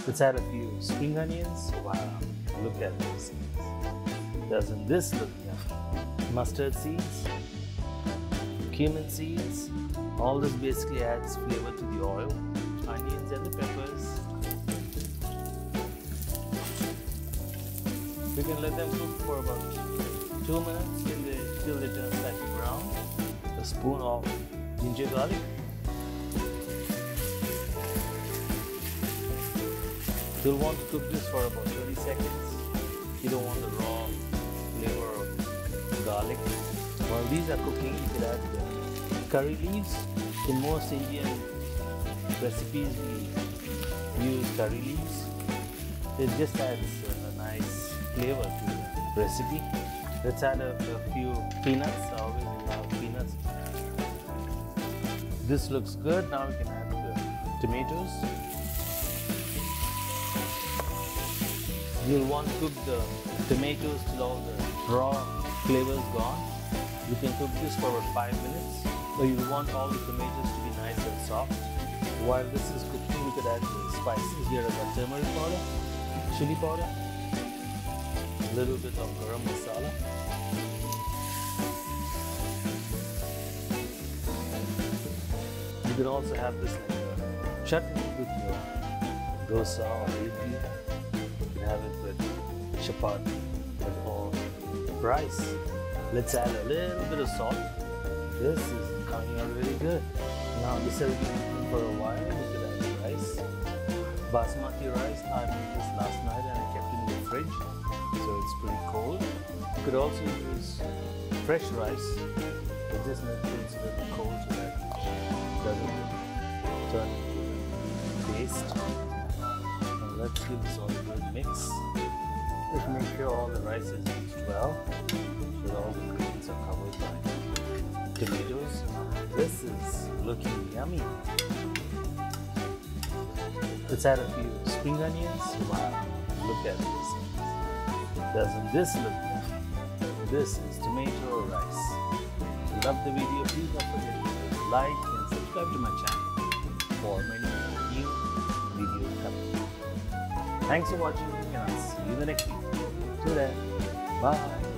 Let's add a few spring onions. Wow, look at this. Doesn't this look yummy? Mustard seeds, cumin seeds. All this basically adds flavor to the oil. Onions and the peppers. We can let them cook for about 2 minutes till they turn slightly brown. A spoon of ginger garlic. You'll want to cook this for about 30 seconds. You don't want the raw flavor of garlic. While these are cooking, you could add the curry leaves. In most Indian recipes, we use curry leaves. It just adds a nice flavor to the recipe. Let's add a few peanuts. I always love peanuts. This looks good. Now we can add the tomatoes. You'll want to cook the tomatoes till all the raw flavors gone. You can cook this for about 5 minutes. So you want all the tomatoes to be nice and soft. While this is cooking, we could add the spices. Here I got turmeric powder, chili powder, a little bit of garam masala. You can also have this like a chutney with your dosa or idli. You can have it with chapati or rice. Let's add a little bit of salt. This is coming out really good. Now this has been cooking for a while. We could add the rice. Basmati rice. I made this last night and I kept it in the fridge, so it's pretty cold. You could also use fresh rice, but this makes it a little cold so that it doesn't turn into paste. Now let's give this all a good mix. Let's make sure all the rice is mixed well, so that all the greens are covered by tomatoes. This is looking yummy. Let's add a few spring onions. Wow, look at this. Doesn't this look yummy? This is tomato rice. If you love the video, please don't forget to like and subscribe to my channel for many new videos coming. Thanks for watching and I'll see you in the next video. Till then, bye.